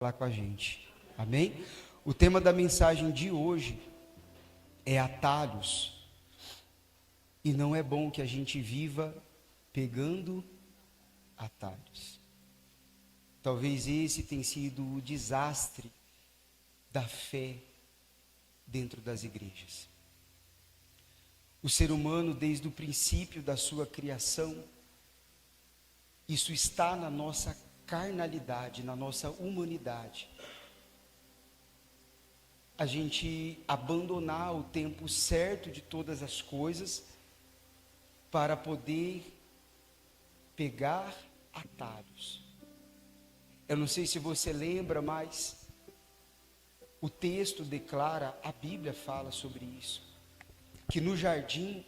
Falar com a gente, amém? O tema da mensagem de hoje é atalhos, e não é bom que a gente viva pegando atalhos. Talvez esse tenha sido o desastre da fé dentro das igrejas. O ser humano, desde o princípio da sua criação, isso está na nossa carnalidade, na nossa humanidade. A gente abandonar o tempo certo de todas as coisas para poder pegar atalhos. Eu não sei se você lembra, mas o texto declara, a Bíblia fala sobre isso, que no jardim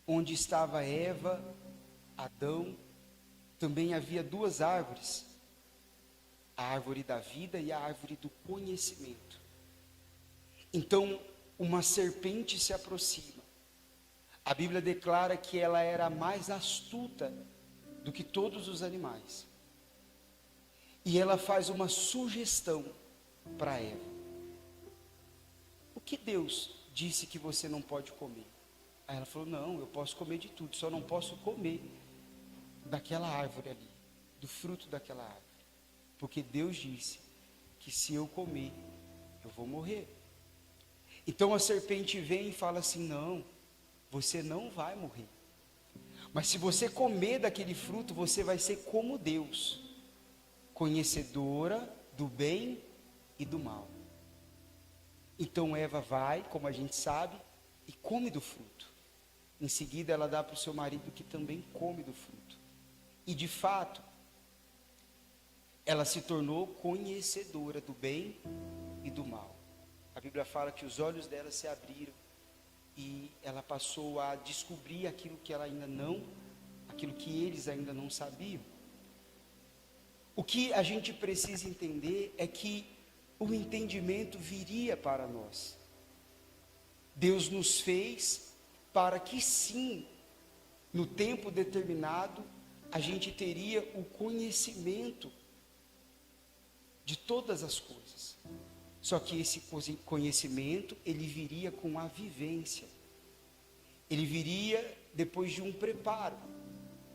onde estava Eva, Adão, também havia duas árvores, a árvore da vida e a árvore do conhecimento. Então, uma serpente se aproxima. A Bíblia declara que ela era mais astuta do que todos os animais. E ela faz uma sugestão para Eva. O que Deus disse que você não pode comer? Aí ela falou, não, eu posso comer de tudo, só não posso comer daquela árvore ali, do fruto daquela árvore. Porque Deus disse que se eu comer, eu vou morrer. Então a serpente vem e fala assim, não, você não vai morrer. Mas se você comer daquele fruto, você vai ser como Deus, conhecedora do bem e do mal. Então Eva vai, como a gente sabe, e come do fruto. Em seguida ela dá para o seu marido, que também come do fruto. E de fato, ela se tornou conhecedora do bem e do mal. A Bíblia fala que os olhos dela se abriram e ela passou a descobrir aquilo que eles ainda não sabiam. O que a gente precisa entender é que o entendimento viria para nós. Deus nos fez para que sim, no tempo determinado, a gente teria o conhecimento de todas as coisas. Só que esse conhecimento, ele viria com a vivência. Ele viria depois de um preparo,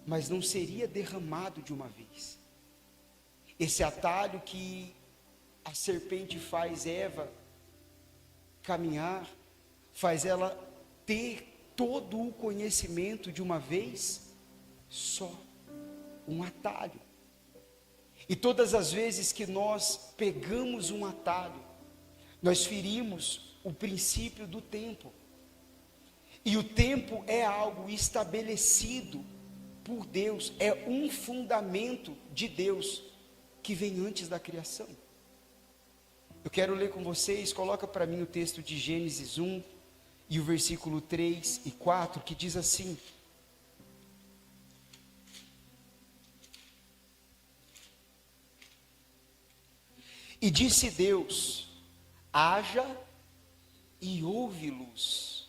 mas não seria derramado de uma vez. Esse atalho que a serpente faz Eva caminhar, faz ela ter todo o conhecimento de uma vez só, um atalho. E todas as vezes que nós pegamos um atalho, nós ferimos o princípio do tempo. E o tempo é algo estabelecido por Deus, é um fundamento de Deus que vem antes da criação. Eu quero ler com vocês, coloca para mim o texto de Gênesis 1 e o versículo 3 e 4, que diz assim: E disse Deus, haja e houve luz.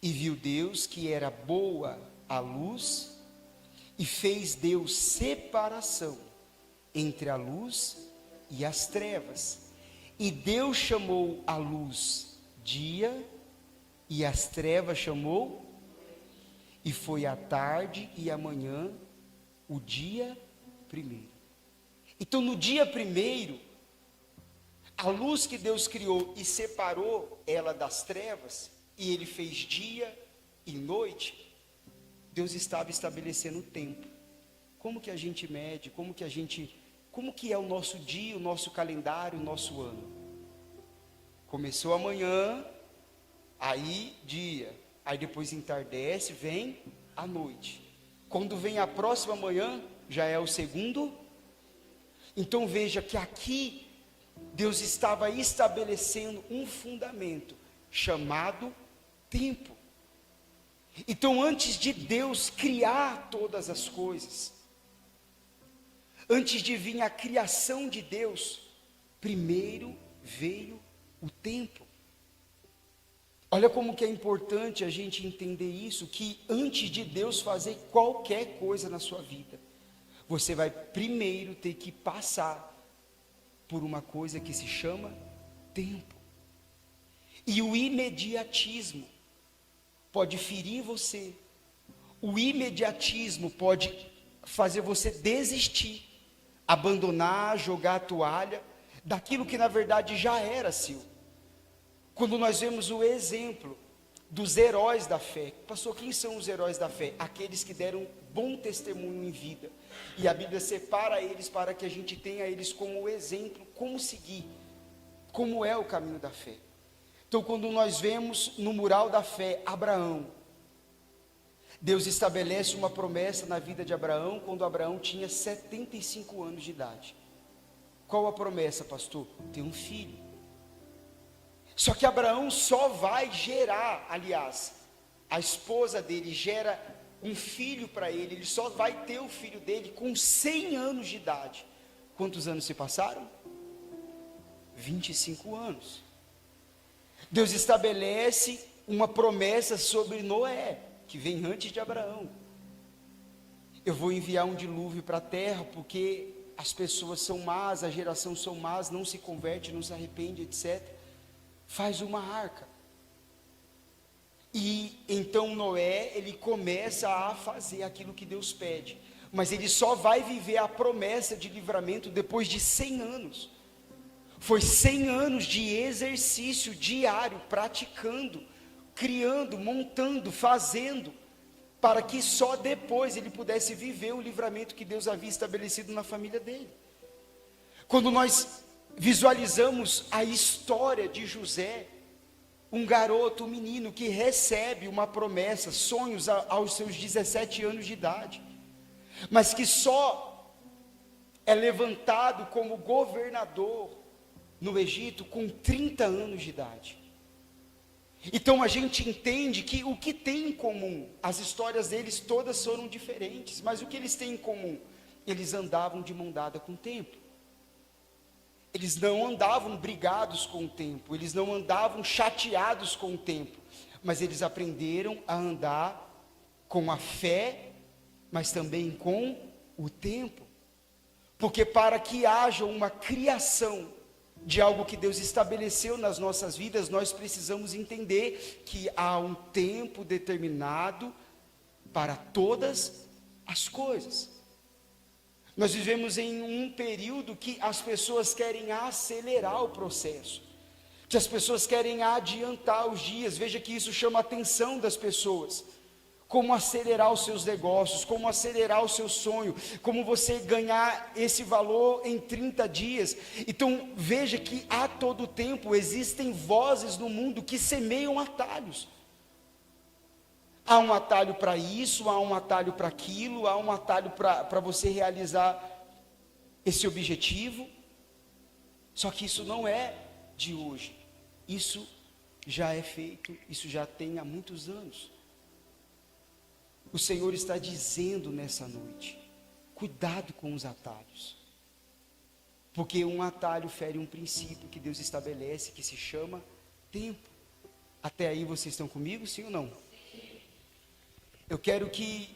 E viu Deus que era boa a luz, e fez Deus separação entre a luz e as trevas. E Deus chamou a luz dia, e as trevas chamou, e foi a tarde e a manhã, o dia primeiro. Então no dia primeiro, a luz que Deus criou e separou ela das trevas, e ele fez dia e noite, Deus estava estabelecendo o tempo. Como que a gente mede, como que é o nosso dia, o nosso calendário, o nosso ano? Começou amanhã, aí dia, aí depois entardece, vem a noite. Quando vem a próxima manhã, já é o segundo. Então veja que aqui Deus estava estabelecendo um fundamento chamado tempo. Então antes de Deus criar todas as coisas, antes de vir a criação de Deus, primeiro veio o tempo. Olha como que é importante a gente entender isso, que antes de Deus fazer qualquer coisa na sua vida, você vai primeiro ter que passar por uma coisa que se chama tempo. E o imediatismo pode ferir você. O imediatismo pode fazer você desistir, abandonar, jogar a toalha daquilo que na verdade já era seu. Quando nós vemos o exemplo dos heróis da fé, pastor, quem são os heróis da fé? Aqueles que deram bom testemunho em vida, e a Bíblia separa eles para que a gente tenha eles como exemplo, como seguir, como é o caminho da fé. Então, quando nós vemos no mural da fé Abraão, Deus estabelece uma promessa na vida de Abraão quando Abraão tinha 75 anos de idade. Qual a promessa, pastor? Ter um filho. Só que Abraão só vai gerar, aliás, a esposa dele gera um filho para ele, ele só vai ter o filho dele com 100 anos de idade. Quantos anos se passaram? 25 anos. Deus estabelece uma promessa sobre Noé, que vem antes de Abraão. Eu vou enviar um dilúvio para a terra, porque as pessoas são más, a geração são más, não se converte, não se arrepende, etc. Faz uma arca. E então Noé, ele começa a fazer aquilo que Deus pede, mas ele só vai viver a promessa de livramento depois de 100 anos. Foi 100 anos de exercício diário, praticando, criando, montando, fazendo, para que só depois ele pudesse viver o livramento que Deus havia estabelecido na família dele. Quando nós visualizamos a história de José, um garoto, um menino que recebe uma promessa, sonhos aos seus 17 anos de idade, mas que só é levantado como governador no Egito com 30 anos de idade. Então a gente entende que o que tem em comum, as histórias deles todas foram diferentes, mas o que eles têm em comum? Eles andavam de mão dada com o tempo. Eles não andavam brigados com o tempo, eles não andavam chateados com o tempo, mas eles aprenderam a andar com a fé, mas também com o tempo. Porque para que haja uma criação de algo que Deus estabeleceu nas nossas vidas, nós precisamos entender que há um tempo determinado para todas as coisas. Nós vivemos em um período que as pessoas querem acelerar o processo, que as pessoas querem adiantar os dias. Veja que isso chama a atenção das pessoas. Como acelerar os seus negócios, como acelerar o seu sonho, como você ganhar esse valor em 30 dias. Então veja que a todo tempo existem vozes no mundo que semeiam atalhos. Há um atalho para isso, há um atalho para aquilo, há um atalho para você realizar esse objetivo. Só que isso não é de hoje, isso já é feito, isso já tem há muitos anos. O Senhor está dizendo nessa noite, cuidado com os atalhos, porque um atalho fere um princípio que Deus estabelece, que se chama tempo. Até aí vocês estão comigo, sim ou não? Eu quero que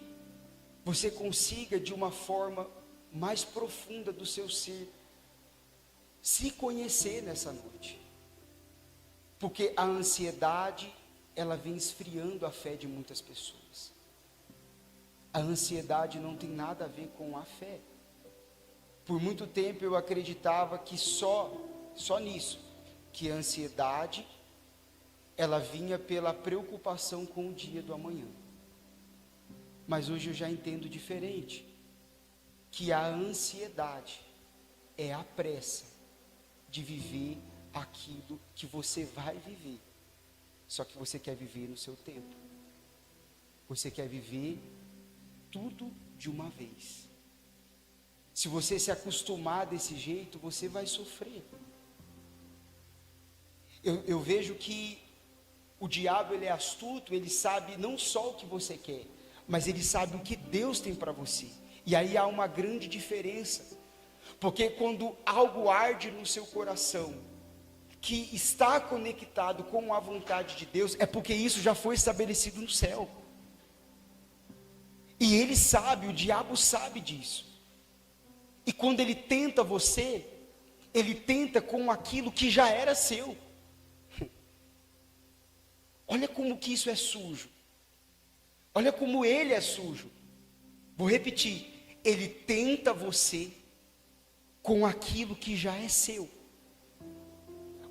você consiga, de uma forma mais profunda do seu ser, se conhecer nessa noite, porque a ansiedade, ela vem esfriando a fé de muitas pessoas. A ansiedade não tem nada a ver com a fé. Por muito tempo eu acreditava que só nisso, que a ansiedade, ela vinha pela preocupação com o dia do amanhã. Mas hoje eu já entendo diferente, que a ansiedade é a pressa de viver aquilo que você vai viver, só que você quer viver no seu tempo, você quer viver tudo de uma vez. Se você se acostumar desse jeito, você vai sofrer. Eu vejo que o diabo, ele é astuto, ele sabe não só o que você quer, mas ele sabe o que Deus tem para você. E aí há uma grande diferença, porque quando algo arde no seu coração, que está conectado com a vontade de Deus, é porque isso já foi estabelecido no céu. E ele sabe, o diabo sabe disso. E quando ele tenta você, ele tenta com aquilo que já era seu. Olha como que isso é sujo. Olha como ele é sujo. Vou repetir. Ele tenta você com aquilo que já é seu.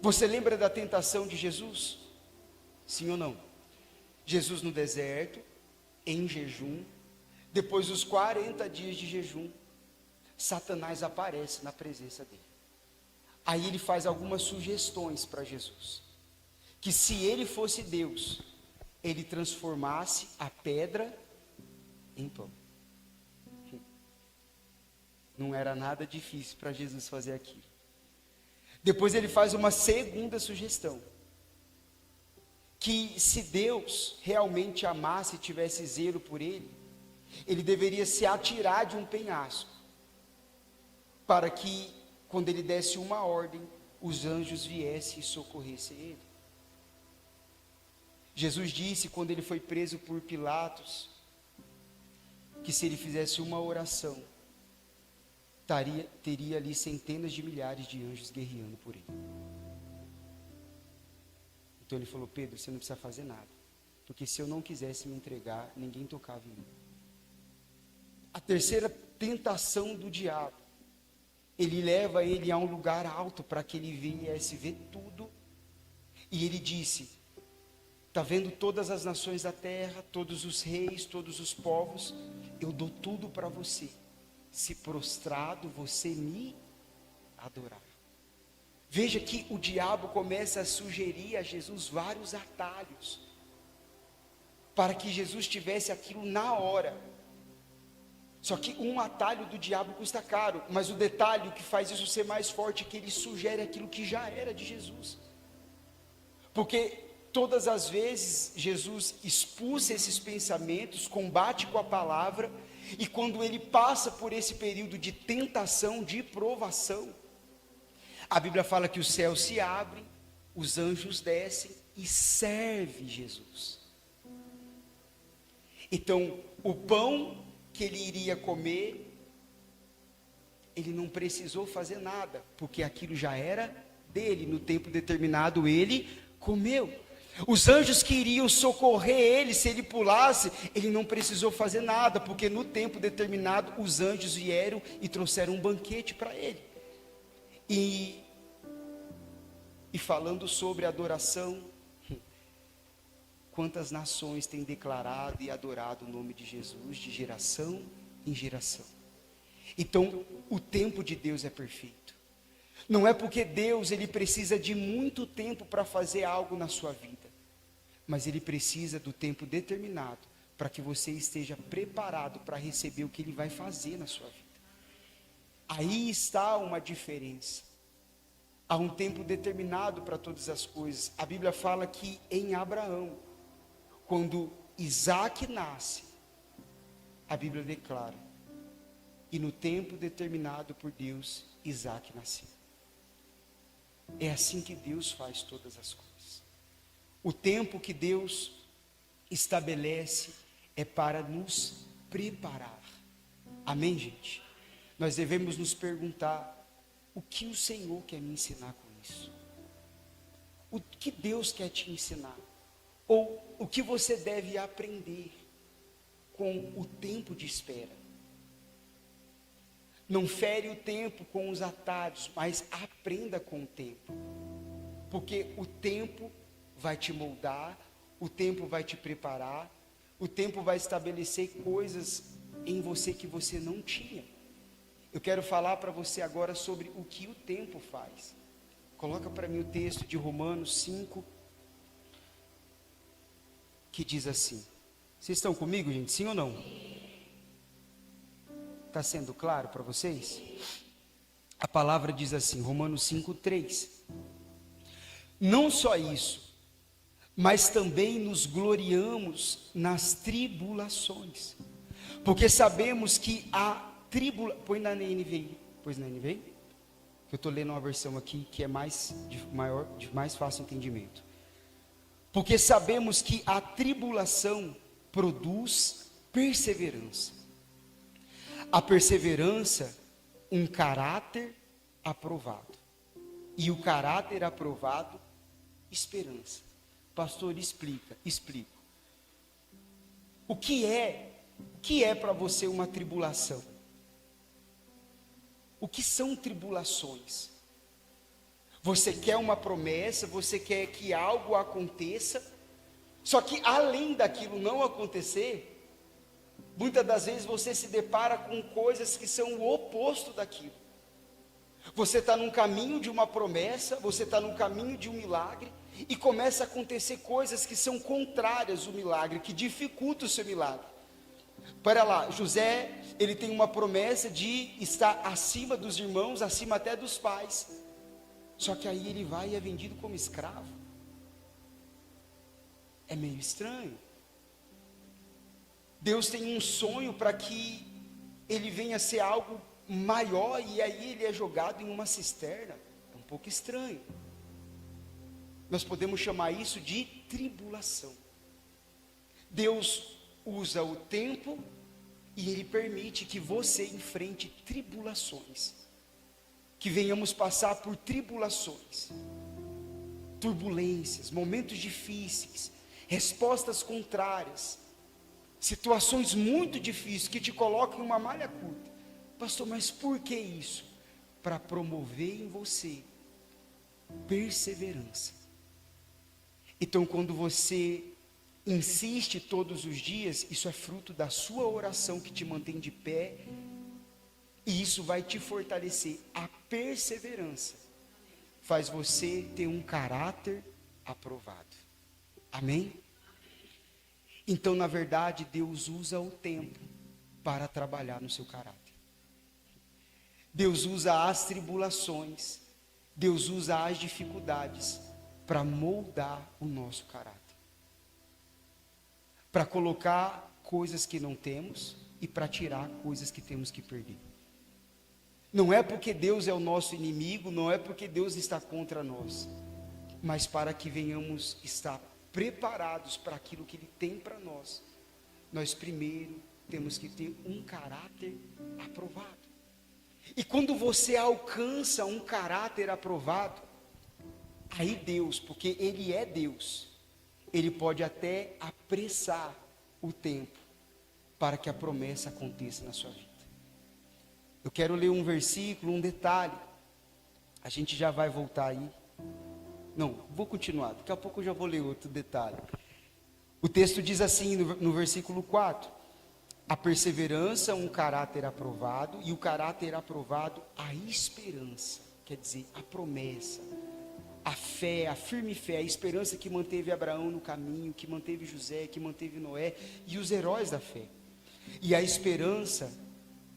Você lembra da tentação de Jesus? Sim ou não? Jesus no deserto, em jejum, depois dos 40 dias de jejum, Satanás aparece na presença dele. Aí ele faz algumas sugestões para Jesus. Que se ele fosse Deus, ele transformasse a pedra em pão. Não era nada difícil para Jesus fazer aquilo. Depois ele faz uma segunda sugestão. Que se Deus realmente amasse e tivesse zelo por ele, ele deveria se atirar de um penhasco, para que, quando ele desse uma ordem, os anjos viessem e socorressem ele. Jesus disse, quando ele foi preso por Pilatos, que se ele fizesse uma oração, teria ali centenas de milhares de anjos guerreando por ele. Então ele falou: Pedro, você não precisa fazer nada, porque se eu não quisesse me entregar, ninguém tocava em mim. A terceira tentação do diabo, ele leva ele a um lugar alto para que ele viesse ver tudo, e ele disse: está vendo todas as nações da terra, todos os reis, todos os povos, eu dou tudo para você, se prostrado você me adorar. Veja que o diabo começa a sugerir a Jesus vários atalhos, para que Jesus tivesse aquilo na hora. Só que um atalho do diabo custa caro, mas o detalhe que faz isso ser mais forte é que ele sugere aquilo que já era de Jesus. Porque todas as vezes Jesus expulsa esses pensamentos, combate com a palavra, e quando ele passa por esse período de tentação, de provação, a Bíblia fala que os céus se abrem, os anjos descem e servem Jesus. Então, o pão que ele iria comer, ele não precisou fazer nada, porque aquilo já era dele, no tempo determinado ele comeu. Os anjos que iriam socorrer ele, se ele pulasse, ele não precisou fazer nada, porque no tempo determinado os anjos vieram e trouxeram um banquete para ele. E falando sobre adoração, quantas nações têm declarado e adorado o nome de Jesus, de geração em geração. Então, o tempo de Deus é perfeito. Não é porque Deus ele precisa de muito tempo para fazer algo na sua vida, mas ele precisa do tempo determinado para que você esteja preparado para receber o que ele vai fazer na sua vida. Aí está uma diferença. Há um tempo determinado para todas as coisas. A Bíblia fala que em Abraão, quando Isaac nasce, a Bíblia declara, e no tempo determinado por Deus, Isaac nasceu. É assim que Deus faz todas as coisas. O tempo que Deus estabelece é para nos preparar. Amém, gente? Nós devemos nos perguntar: o que o Senhor quer me ensinar com isso? O que Deus quer te ensinar? Ou o que você deve aprender com o tempo de espera? Não fere o tempo com os atalhos, mas aprenda com o tempo. Porque o tempo vai te moldar, o tempo vai te preparar, o tempo vai estabelecer coisas em você que você não tinha. Eu quero falar para você agora sobre o que o tempo faz. Coloca para mim o texto de Romanos 5, que diz assim. Vocês estão comigo, gente? Sim ou não? Está sendo claro para vocês? A palavra diz assim, Romanos 5:3. Não só isso, mas também nos gloriamos nas tribulações, porque sabemos que a põe na NVI, pois na NVI, que eu estou lendo uma versão aqui que é de mais fácil entendimento. Porque sabemos que a tribulação produz perseverança. A perseverança, um caráter aprovado. E o caráter aprovado, esperança. Pastor, explico. O que é para você uma tribulação? O que são tribulações? Você quer uma promessa, você quer que algo aconteça, só que além daquilo não acontecer, muitas das vezes você se depara com coisas que são o oposto daquilo. Você está num caminho de uma promessa, você está num caminho de um milagre, e começa a acontecer coisas que são contrárias ao milagre, que dificultam o seu milagre. Para lá, José, ele tem uma promessa de estar acima dos irmãos, acima até dos pais. Só que aí ele vai e é vendido como escravo. É meio estranho. Deus tem um sonho para que ele venha a ser algo maior, e aí ele é jogado em uma cisterna. É um pouco estranho. Nós podemos chamar isso de tribulação. Deus usa o tempo e ele permite que você enfrente tribulações, que venhamos passar por tribulações, turbulências, momentos difíceis, respostas contrárias, situações muito difíceis que te colocam em uma malha curta. Pastor, mas por que isso? Para promover em você perseverança. Então, quando você insiste todos os dias, isso é fruto da sua oração que te mantém de pé, e isso vai te fortalecer. A perseverança faz você ter um caráter aprovado. Amém? Então, na verdade, Deus usa o tempo para trabalhar no seu caráter. Deus usa as tribulações, Deus usa as dificuldades para moldar o nosso caráter, para colocar coisas que não temos e para tirar coisas que temos que perder. Não é porque Deus é o nosso inimigo, não é porque Deus está contra nós, mas para que venhamos estar preparados para aquilo que Ele tem para nós. Nós primeiro temos que ter um caráter aprovado. E quando você alcança um caráter aprovado, aí Deus, porque Ele é Deus, Ele pode até apressar o tempo para que a promessa aconteça na sua vida. Eu quero ler um versículo, um detalhe. A gente já vai voltar aí. Não, vou continuar. Daqui a pouco eu já vou ler outro detalhe. O texto diz assim no versículo 4. A perseverança, um caráter aprovado. E o caráter aprovado, a esperança. Quer dizer, a promessa. A fé, a firme fé, a esperança que manteve Abraão no caminho, que manteve José, que manteve Noé e os heróis da fé. E a esperança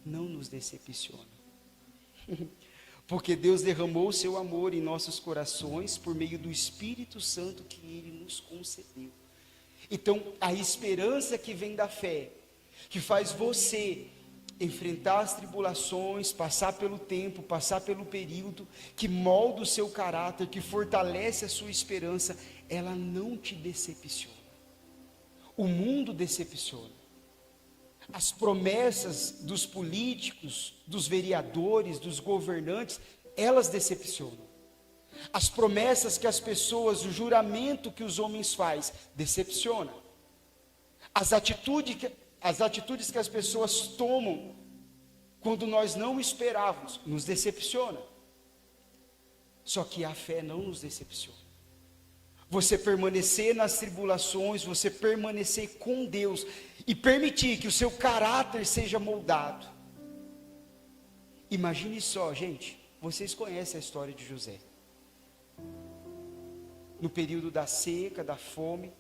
não nos decepciona. Porque Deus derramou o seu amor em nossos corações por meio do Espírito Santo que Ele nos concedeu. Então, a esperança que vem da fé, que faz você enfrentar as tribulações, passar pelo tempo, passar pelo período, que molda o seu caráter, que fortalece a sua esperança, ela não te decepciona. O mundo decepciona. As promessas dos políticos, dos vereadores, dos governantes, elas decepcionam. As promessas que as pessoas, o juramento que os homens fazem, decepciona. As atitudes que as pessoas tomam quando nós não esperávamos, nos decepciona. Só que a fé não nos decepciona. Você permanecer nas tribulações, você permanecer com Deus e permitir que o seu caráter seja moldado. Imagine só, gente, vocês conhecem a história de José. No período da seca, da fome,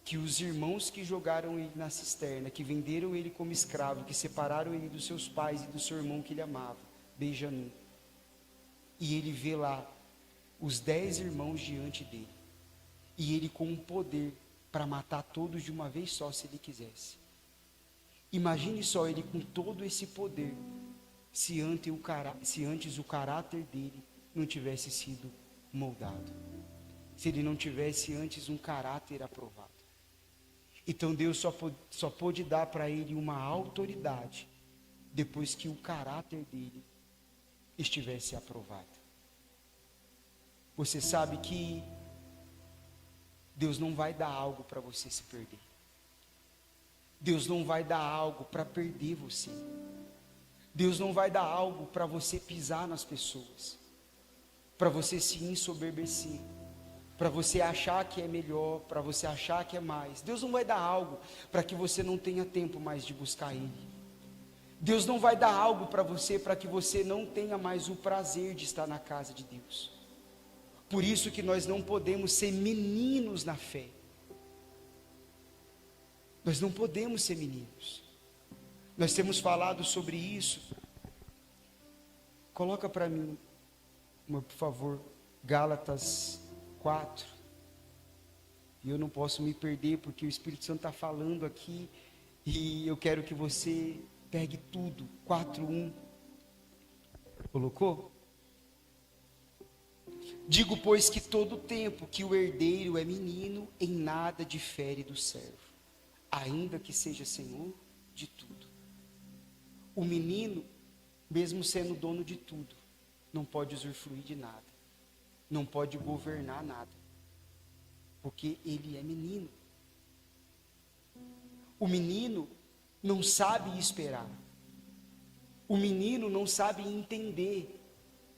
que os irmãos que jogaram ele na cisterna, que venderam ele como escravo, que separaram ele dos seus pais e do seu irmão que ele amava, Benjamim. E ele vê lá os 10 irmãos diante dele. E ele com um poder para matar todos de uma vez só, se ele quisesse. Imagine só ele com todo esse poder, se antes o caráter dele não tivesse sido moldado. Se ele não tivesse antes um caráter aprovado. Então Deus só pôde dar para ele uma autoridade, depois que o caráter dele estivesse aprovada. Você sabe que Deus não vai dar algo para você se perder. Deus não vai dar algo para perder você. Deus não vai dar algo para você pisar nas pessoas, para você se ensoberbecer, para você achar que é melhor, para você achar que é mais. Deus não vai dar algo para que você não tenha tempo mais de buscar Ele. Deus não vai dar algo para você para que você não tenha mais o prazer de estar na casa de Deus. Por isso que nós não podemos ser meninos na fé. Nós não podemos ser meninos. Nós temos falado sobre isso. Coloca para mim, por favor, Gálatas 4. E eu não posso me perder, porque o Espírito Santo está falando aqui. E eu quero que você pegue tudo. 4:1. Colocou? Digo, pois, que todo tempo que o herdeiro é menino, em nada difere do servo, ainda que seja senhor de tudo. O menino, mesmo sendo dono de tudo, não pode usufruir de nada, não pode governar nada, porque ele é menino. O menino não sabe esperar, o menino não sabe entender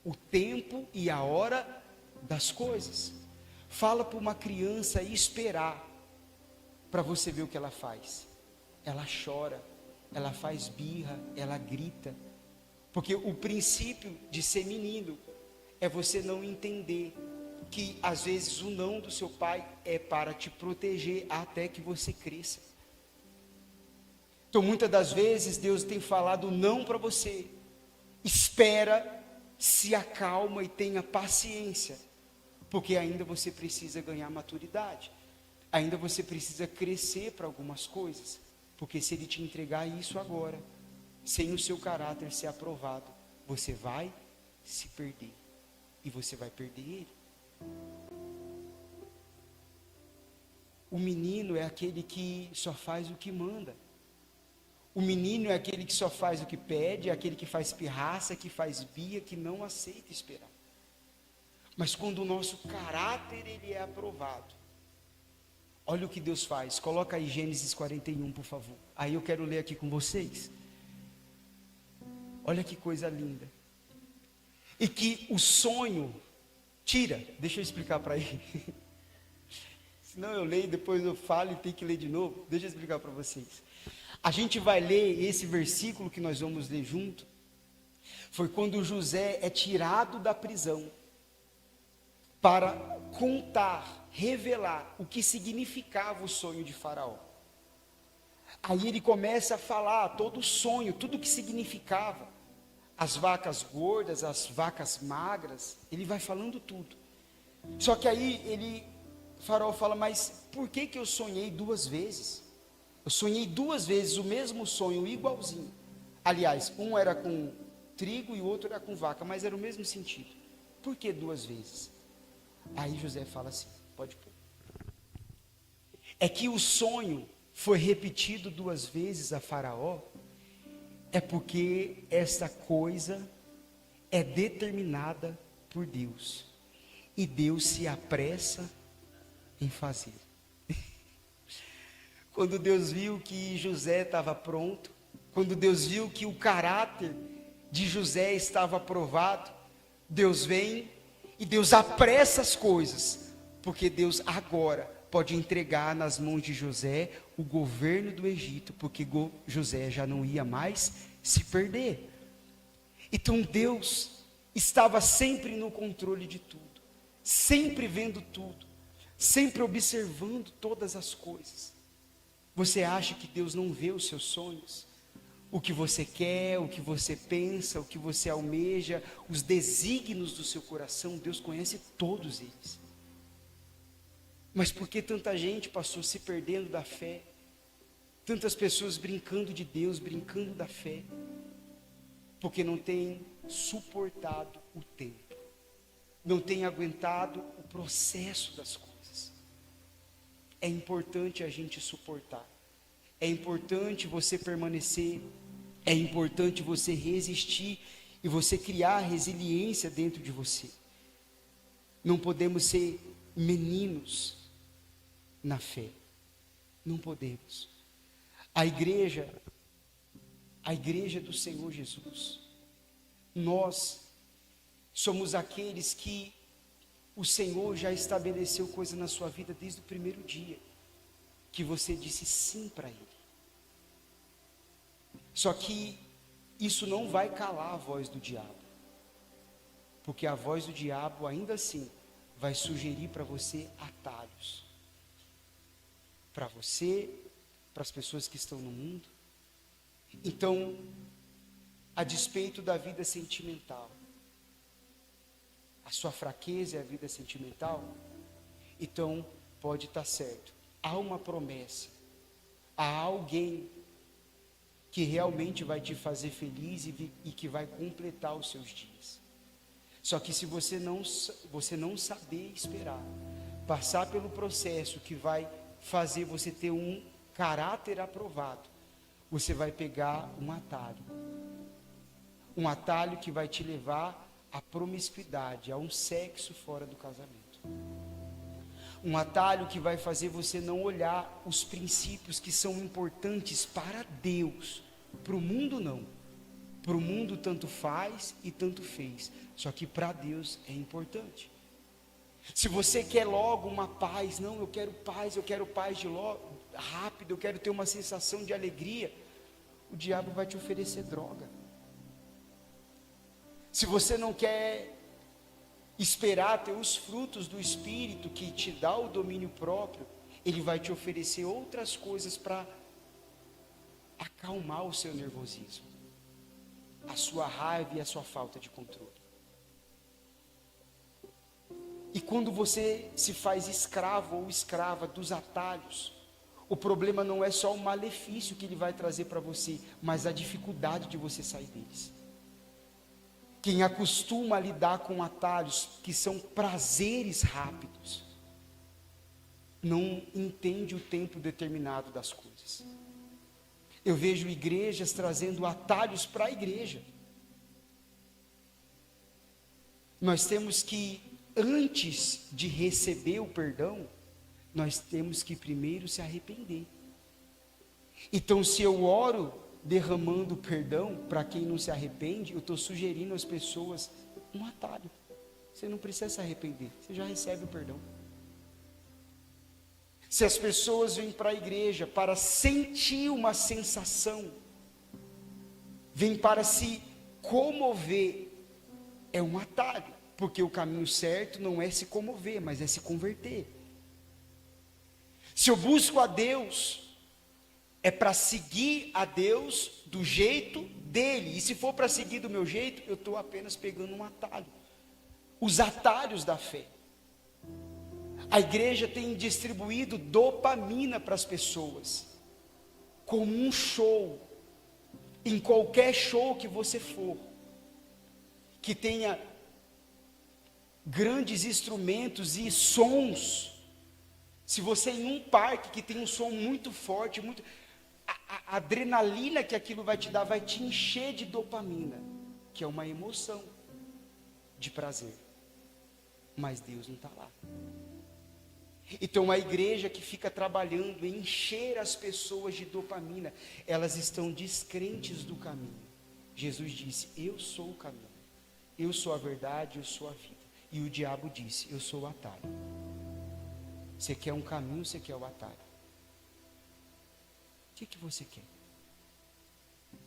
o tempo e a hora das coisas. Fala para uma criança esperar, para você ver o que ela faz. Ela chora, ela faz birra, ela grita, porque o princípio de ser menino é você não entender que às vezes o não do seu pai é para te proteger até que você cresça. Então muitas das vezes Deus tem falado não para você. Espera, se acalma e tenha paciência, porque ainda você precisa ganhar maturidade, ainda você precisa crescer para algumas coisas, porque se Ele te entregar isso agora, sem o seu caráter ser aprovado, você vai se perder, e você vai perder Ele. O menino é aquele que só faz o que manda. O menino é aquele que só faz o que pede, é aquele que faz pirraça, que faz birra, que não aceita esperar. Mas quando o nosso caráter ele é aprovado, olha o que Deus faz. Coloca aí Gênesis 41, por favor. Aí eu quero ler aqui com vocês. Olha que coisa linda. E que o sonho deixa eu explicar para ele. Senão eu leio, depois eu falo e tenho que ler de novo. Deixa eu explicar para vocês. A gente vai ler esse versículo que nós vamos ler junto. Foi quando José é tirado da prisão para contar, revelar o que significava o sonho de Faraó. Aí ele começa a falar todo o sonho, tudo o que significava. As vacas gordas, as vacas magras, ele vai falando tudo. Só que aí Faraó fala, mas por que eu sonhei 2 vezes? Eu sonhei 2 vezes o mesmo sonho, igualzinho. Aliás, um era com trigo e o outro era com vaca, mas era o mesmo sentido. Por que 2 vezes? Aí José fala assim, pode pôr. É que o sonho foi repetido 2 vezes a Faraó, é porque essa coisa é determinada por Deus, e Deus se apressa em fazer. Quando Deus viu que José estava pronto, quando Deus viu que o caráter de José estava aprovado, Deus vem e Deus apressa as coisas, porque Deus agora pode entregar nas mãos de José o governo do Egito, porque José já não ia mais se perder. Então Deus estava sempre no controle de tudo, sempre vendo tudo, sempre observando todas as coisas. Você acha que Deus não vê os seus sonhos? O que você quer, o que você pensa, o que você almeja, os desígnios do seu coração, Deus conhece todos eles. Mas por que tanta gente passou se perdendo da fé? Tantas pessoas brincando de Deus, brincando da fé? Porque não tem suportado o tempo, não tem aguentado o processo das coisas. É importante a gente suportar, é importante você permanecer, é importante você resistir e você criar resiliência dentro de você. Não podemos ser meninos na fé. Não podemos. A igreja do Senhor Jesus, nós somos aqueles que o Senhor já estabeleceu coisa na sua vida desde o primeiro dia, que você disse sim para Ele. Só que isso não vai calar a voz do diabo, porque a voz do diabo ainda assim vai sugerir para você atalhos, para você, para as pessoas que estão no mundo. Então, a despeito da vida sentimental, a sua fraqueza é a vida sentimental, então pode estar certo, há uma promessa, há alguém que realmente vai te fazer feliz e que vai completar os seus dias. Só que se você não saber esperar, passar pelo processo que vai fazer você ter um caráter aprovado, você vai pegar um atalho que vai te levar à promiscuidade, a um sexo fora do casamento, um atalho que vai fazer você não olhar os princípios que são importantes para Deus, para o mundo não, para o mundo tanto faz e tanto fez, só que para Deus é importante. Se você quer logo uma paz, não, eu quero paz de logo, rápido, eu quero ter uma sensação de alegria, o diabo vai te oferecer droga. Se você não quer esperar ter os frutos do Espírito que te dá o domínio próprio, ele vai te oferecer outras coisas para acalmar o seu nervosismo, a sua raiva e a sua falta de controle. E quando você se faz escravo ou escrava dos atalhos, o problema não é só o malefício que ele vai trazer para você, mas a dificuldade de você sair deles. Quem acostuma a lidar com atalhos, que são prazeres rápidos, não entende o tempo determinado das coisas. Eu vejo igrejas trazendo atalhos para a igreja. Nós temos que, antes de receber o perdão, nós temos que primeiro se arrepender. Então, se eu oro derramando perdão para quem não se arrepende, eu estou sugerindo às pessoas um atalho. Você não precisa se arrepender, você já recebe o perdão. Se as pessoas vêm para a igreja para sentir uma sensação, vêm para se comover, é um atalho, porque o caminho certo não é se comover, mas é se converter. Se eu busco a Deus, é para seguir a Deus do jeito dele, e se for para seguir do meu jeito, eu estou apenas pegando um atalho, os atalhos da fé. A igreja tem distribuído dopamina para as pessoas, como um show, em qualquer show que você for, que tenha grandes instrumentos e sons. Se você em um parque que tem um som muito forte, a adrenalina que aquilo vai te dar, vai te encher de dopamina, que é uma emoção de prazer, mas Deus não está lá. Então a igreja que fica trabalhando em encher as pessoas de dopamina, elas estão descrentes do caminho. Jesus disse: eu sou o caminho, eu sou a verdade, eu sou a vida. E o diabo disse: eu sou o atalho. Você quer um caminho, você quer o atalho. O que você quer?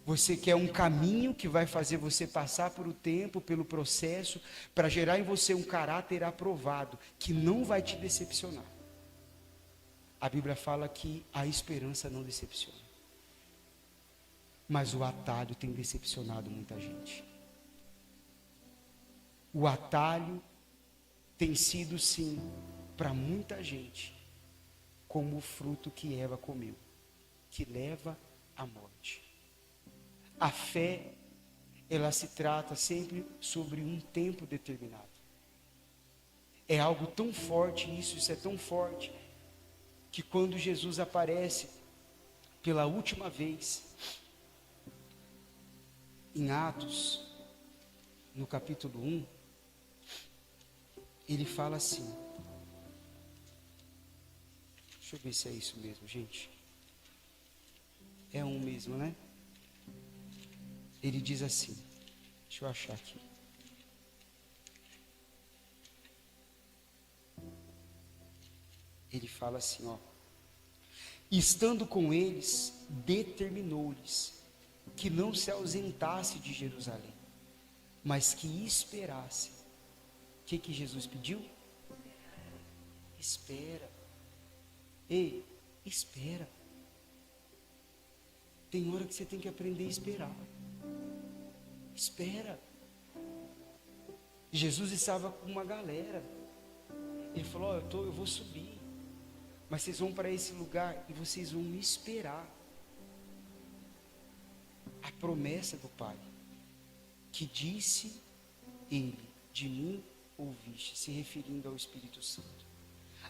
Você quer um caminho que vai fazer você passar por o tempo, pelo processo, para gerar em você um caráter aprovado, que não vai te decepcionar. A Bíblia fala que a esperança não decepciona. Mas o atalho tem decepcionado muita gente. O atalho tem sido, sim, para muita gente, como o fruto que Eva comeu, que leva à morte. A fé, ela se trata sempre sobre um tempo determinado. É algo tão forte isso é tão forte, que quando Jesus aparece pela última vez, em Atos, no capítulo 1, ele fala assim, deixa eu ver se é isso mesmo, gente. É um mesmo, né? Ele diz assim, deixa eu achar aqui. Ele fala assim, ó. Estando com eles, determinou-lhes que não se ausentasse de Jerusalém, mas que esperasse. O que Jesus pediu? Espera. Ei, espera. Tem hora que você tem que aprender a esperar. Espera. Jesus estava com uma galera. Ele falou, ó, eu vou subir. Mas vocês vão para esse lugar e vocês vão me esperar. A promessa do Pai, que disse ele, de mim ouviste, se referindo ao Espírito Santo.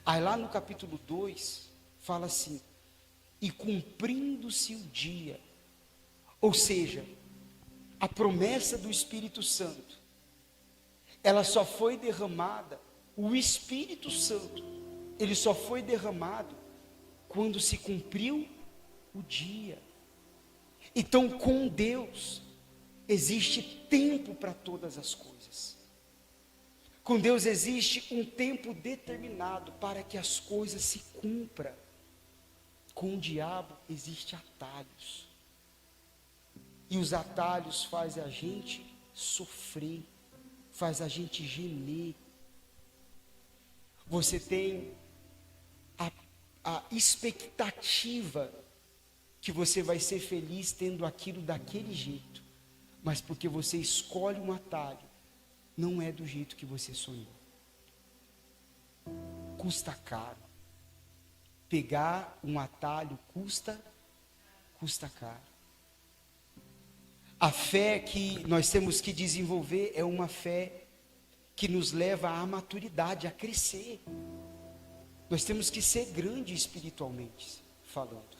Aí lá no capítulo 2, fala assim, e cumprindo-se o dia, ou seja, a promessa do Espírito Santo, ela só foi derramada, o Espírito Santo, ele só foi derramado quando se cumpriu o dia. Então, com Deus, existe tempo para todas as coisas. Com Deus existe um tempo determinado para que as coisas se cumpram. Com o diabo existe atalhos. E os atalhos fazem a gente sofrer, faz a gente gemer. Você tem a expectativa que você vai ser feliz tendo aquilo daquele jeito, mas porque você escolhe um atalho, não é do jeito que você sonhou. Custa caro. Pegar um atalho custa caro. A fé que nós temos que desenvolver é uma fé que nos leva à maturidade, a crescer. Nós temos que ser grande espiritualmente falando.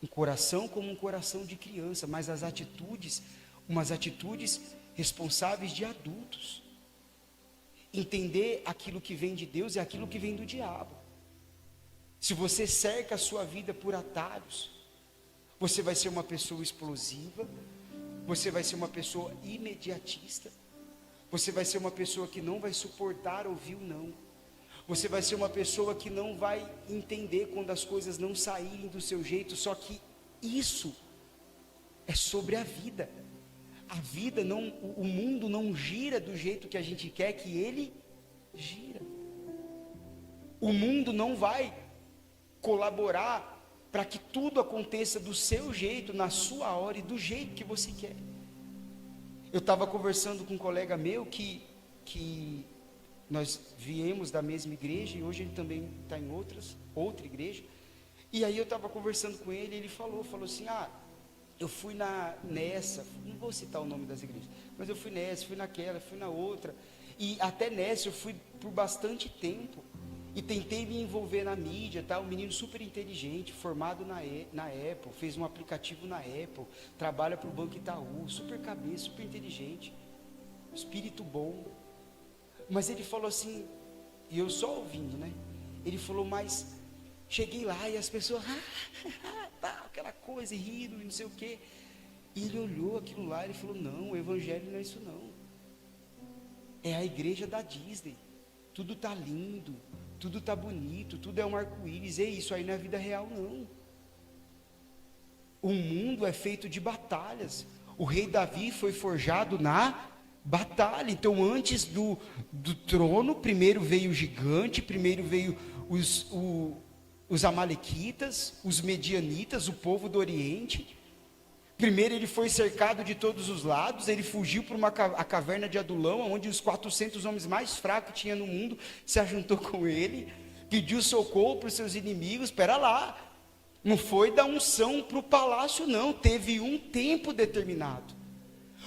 Um coração como um coração de criança, mas as atitudes, umas atitudes responsáveis de adultos. Entender aquilo que vem de Deus e aquilo que vem do diabo. Se você cerca a sua vida por atalhos, você vai ser uma pessoa explosiva, você vai ser uma pessoa imediatista, você vai ser uma pessoa que não vai suportar ouvir o não. Você vai ser uma pessoa que não vai entender quando as coisas não saírem do seu jeito. Só que isso é sobre a vida. A vida não, o mundo não gira do jeito que a gente quer que ele gira. O mundo não vai colaborar para que tudo aconteça do seu jeito, na sua hora e do jeito que você quer. Eu estava conversando com um colega meu que nós viemos da mesma igreja e hoje ele também está em outra igreja. E aí eu estava conversando com ele e ele falou assim, eu fui nessa, não vou citar o nome das igrejas, mas eu fui nessa, fui naquela, fui na outra, e até nessa eu fui por bastante tempo, e tentei me envolver na mídia, tá? Um menino super inteligente, formado na Apple, fez um aplicativo na Apple, trabalha para o Banco Itaú, super cabeça, super inteligente, espírito bom. Mas ele falou assim, e eu só ouvindo, né? Ele falou, mas cheguei lá e as pessoas, aquela coisa, e rindo, e não sei o quê. E ele olhou aquilo lá, ele falou, não, o evangelho não é isso não. É a igreja da Disney. Tudo está lindo, tudo está bonito, tudo é um arco-íris. Ei, isso aí não é vida real não. O mundo é feito de batalhas. O rei Davi foi forjado na batalha. Então antes do trono, primeiro veio o gigante, primeiro veio os amalequitas, os medianitas, o povo do Oriente. Primeiro ele foi cercado de todos os lados, ele fugiu para a caverna de Adulão, onde os 400 homens mais fracos que tinha no mundo se ajuntou com ele, pediu socorro para os seus inimigos. Espera lá, não foi da unção para o palácio não, teve um tempo determinado.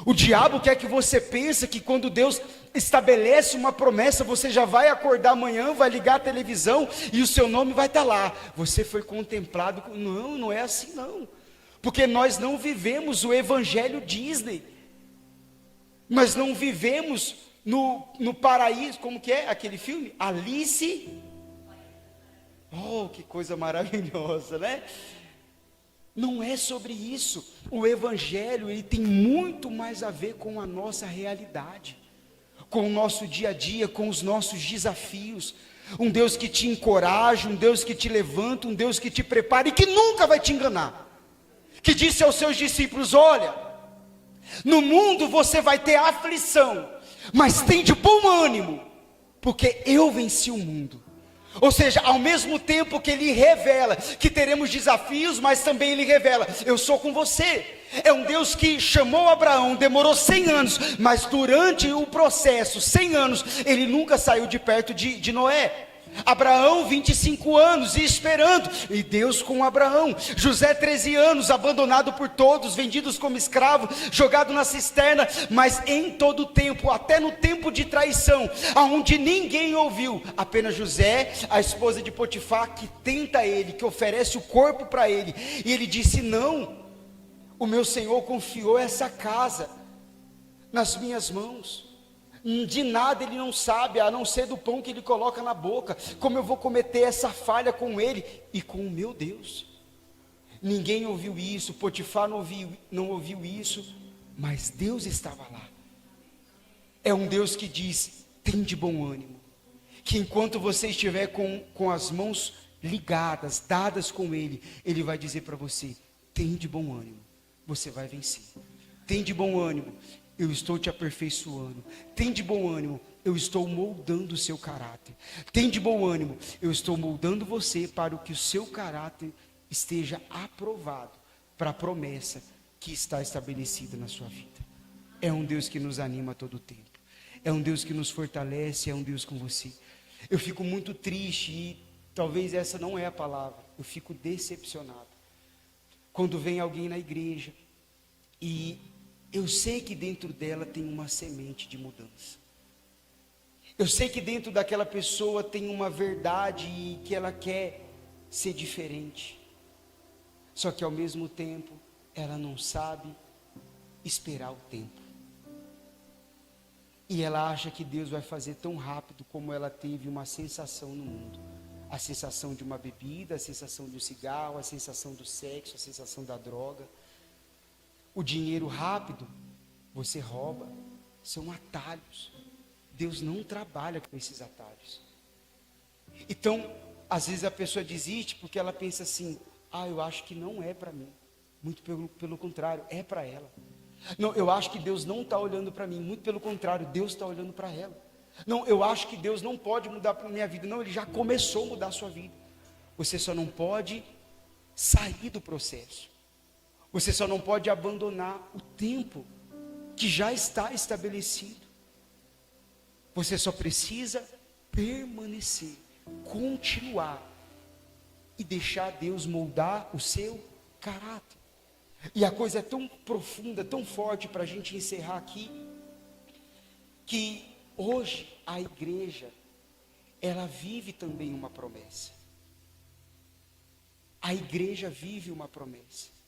O diabo quer que você pense que quando Deus estabelece uma promessa, você já vai acordar amanhã, vai ligar a televisão e o seu nome vai estar lá. Você foi contemplado. Não, não é assim não. Porque nós não vivemos o evangelho Disney. mas não vivemos no paraíso. Como que é aquele filme? Alice. Oh, que coisa maravilhosa, né? Não é sobre isso. O evangelho, ele tem muito mais a ver com a nossa realidade, com o nosso dia a dia, com os nossos desafios. Um Deus que te encoraja, um Deus que te levanta, um Deus que te prepara e que nunca vai te enganar. Que disse aos seus discípulos: olha, no mundo você vai ter aflição, mas tem de bom ânimo, porque eu venci o mundo. Ou seja, ao mesmo tempo que ele revela que teremos desafios, mas também ele revela: eu sou com você. É um Deus que chamou Abraão, demorou 100 anos, mas durante o processo, 100 anos, ele nunca saiu de perto de Noé. Abraão 25 anos e esperando, e Deus com Abraão. José 13 anos, abandonado por todos, vendidos como escravo, jogado na cisterna, mas em todo o tempo, até no tempo de traição, aonde ninguém ouviu, apenas José, a esposa de Potifar, que tenta ele, que oferece o corpo para ele, e ele disse: não, o meu Senhor confiou essa casa nas minhas mãos. De nada ele não sabe, a não ser do pão que ele coloca na boca. Como eu vou cometer essa falha com ele e com o meu Deus? Ninguém ouviu isso, Potifar não ouviu isso, mas Deus estava lá. É um Deus que diz: tem de bom ânimo, que enquanto você estiver com as mãos ligadas, dadas com ele, ele vai dizer para você: tem de bom ânimo, você vai vencer. Tem de bom ânimo, eu estou te aperfeiçoando. Tem de bom ânimo, eu estou moldando o seu caráter. Tem de bom ânimo, eu estou moldando você para que o seu caráter esteja aprovado para a promessa que está estabelecida na sua vida. É um Deus que nos anima a todo tempo. É um Deus que nos fortalece, é um Deus com você. Eu fico muito triste e talvez essa não é a palavra. Eu fico decepcionado quando vem alguém na igreja e eu sei que dentro dela tem uma semente de mudança. Eu sei que dentro daquela pessoa tem uma verdade e que ela quer ser diferente. Só que ao mesmo tempo, ela não sabe esperar o tempo. E ela acha que Deus vai fazer tão rápido como ela teve uma sensação no mundo. A sensação de uma bebida, a sensação de um cigarro, a sensação do sexo, a sensação da droga. O dinheiro rápido, você rouba, são atalhos. Deus não trabalha com esses atalhos. Então, às vezes a pessoa desiste porque ela pensa assim: eu acho que não é para mim. Muito pelo contrário, é para ela. Não, eu acho que Deus não está olhando para mim. Muito pelo contrário, Deus está olhando para ela. Não, eu acho que Deus não pode mudar a minha vida. Não, Ele já começou a mudar a sua vida. Você só não pode sair do processo. Você só não pode abandonar o tempo que já está estabelecido. Você só precisa permanecer, continuar e deixar Deus moldar o seu caráter. E a coisa é tão profunda, tão forte para a gente encerrar aqui, que hoje a igreja, ela vive também uma promessa. A igreja vive uma promessa.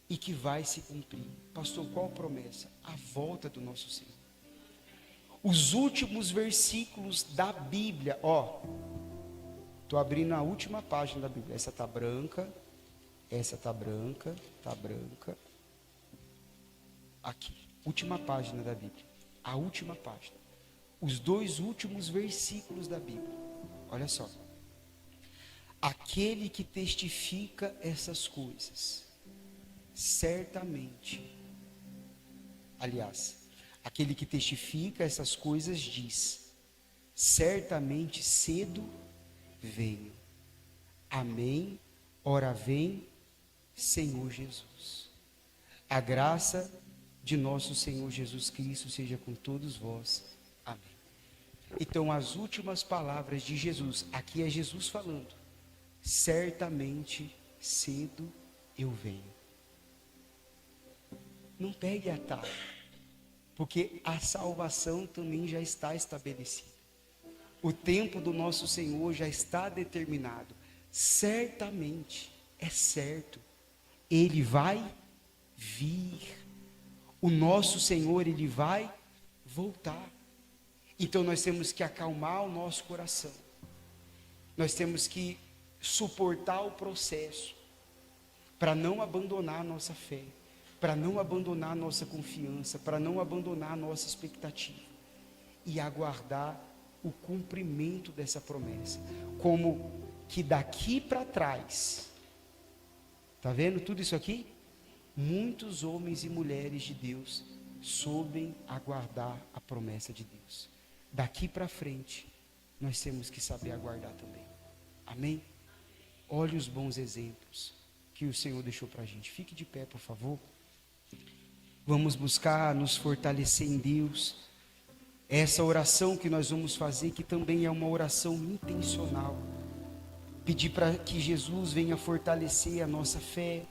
E que vai se cumprir. Pastor, qual promessa? A volta do nosso Senhor. Os últimos versículos da Bíblia, estou abrindo a última página da Bíblia. Essa está branca, essa está branca, está branca. Aqui, última página da Bíblia. A última página. Os 2 últimos versículos da Bíblia. Olha só. Aquele que testifica essas coisas, certamente, aliás, aquele que testifica essas coisas diz: certamente cedo venho. Amém. Ora vem, Senhor Jesus. A graça de nosso Senhor Jesus Cristo seja com todos vós. Amém. Então, as últimas palavras de Jesus, aqui é Jesus falando: certamente cedo eu venho. Não pegue atalho, porque a salvação também já está estabelecida. O tempo do nosso Senhor já está determinado. Certamente, é certo, Ele vai vir. o nosso Senhor, Ele vai voltar. Então nós temos que acalmar o nosso coração, nós temos que suportar o processo, para não abandonar a nossa fé, para não abandonar a nossa confiança, para não abandonar a nossa expectativa, e aguardar o cumprimento dessa promessa, como que daqui para trás, está vendo tudo isso aqui? Muitos homens e mulheres de Deus soubem aguardar a promessa de Deus. Daqui para frente, nós temos que saber aguardar também. Amém? Olhe os bons exemplos que o Senhor deixou para a gente. Fique de pé, por favor. Vamos buscar nos fortalecer em Deus. Essa oração que nós vamos fazer, que também é uma oração intencional. Pedir para que Jesus venha fortalecer a nossa fé,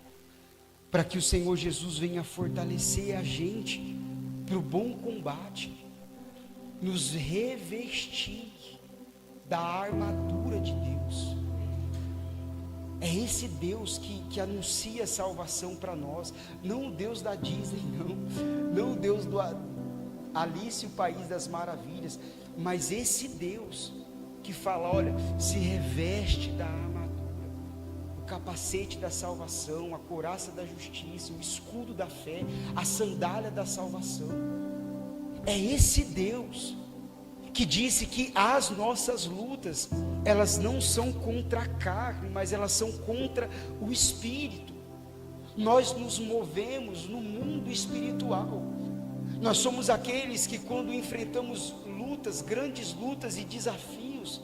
para que o Senhor Jesus venha fortalecer a gente para o bom combate, nos revestir da armadura de Deus. É esse Deus que anuncia salvação para nós, não o Deus da Disney, não o Deus do Alice, o País das Maravilhas, mas esse Deus que fala, olha, se reveste da armadura, o capacete da salvação, a couraça da justiça, o escudo da fé, a sandália da salvação. É esse Deus que disse que as nossas lutas, elas não são contra a carne, mas elas são contra o espírito. Nós nos movemos no mundo espiritual. Nós somos aqueles que, quando enfrentamos lutas, grandes lutas e desafios,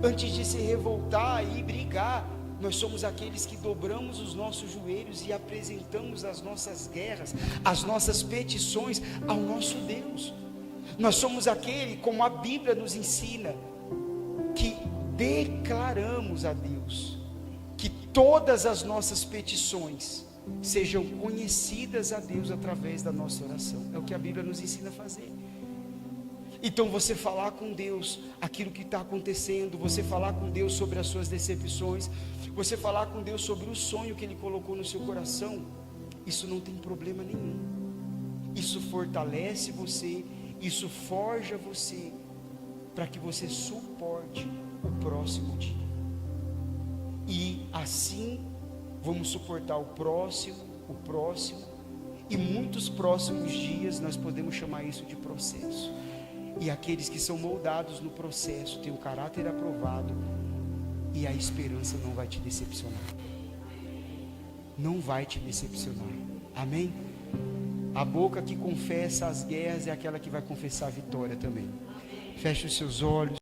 antes de se revoltar e brigar, nós somos aqueles que dobramos os nossos joelhos e apresentamos as nossas guerras, as nossas petições ao nosso Deus. Nós somos aquele, como a Bíblia nos ensina, que declaramos a Deus que todas as nossas petições sejam conhecidas a Deus através da nossa oração. É o que a Bíblia nos ensina a fazer. Então você falar com Deus aquilo que está acontecendo, você falar com Deus sobre as suas decepções, você falar com Deus sobre o sonho que Ele colocou no seu coração, isso não tem problema nenhum. Isso fortalece você, isso forja você, para que você suporte o próximo dia. E assim vamos suportar o próximo, e muitos próximos dias. Nós podemos chamar isso de processo. E aqueles que são moldados no processo têm o caráter aprovado, e a esperança não vai te decepcionar. Não vai te decepcionar. Amém? A boca que confessa as guerras é aquela que vai confessar a vitória também. Feche os seus olhos.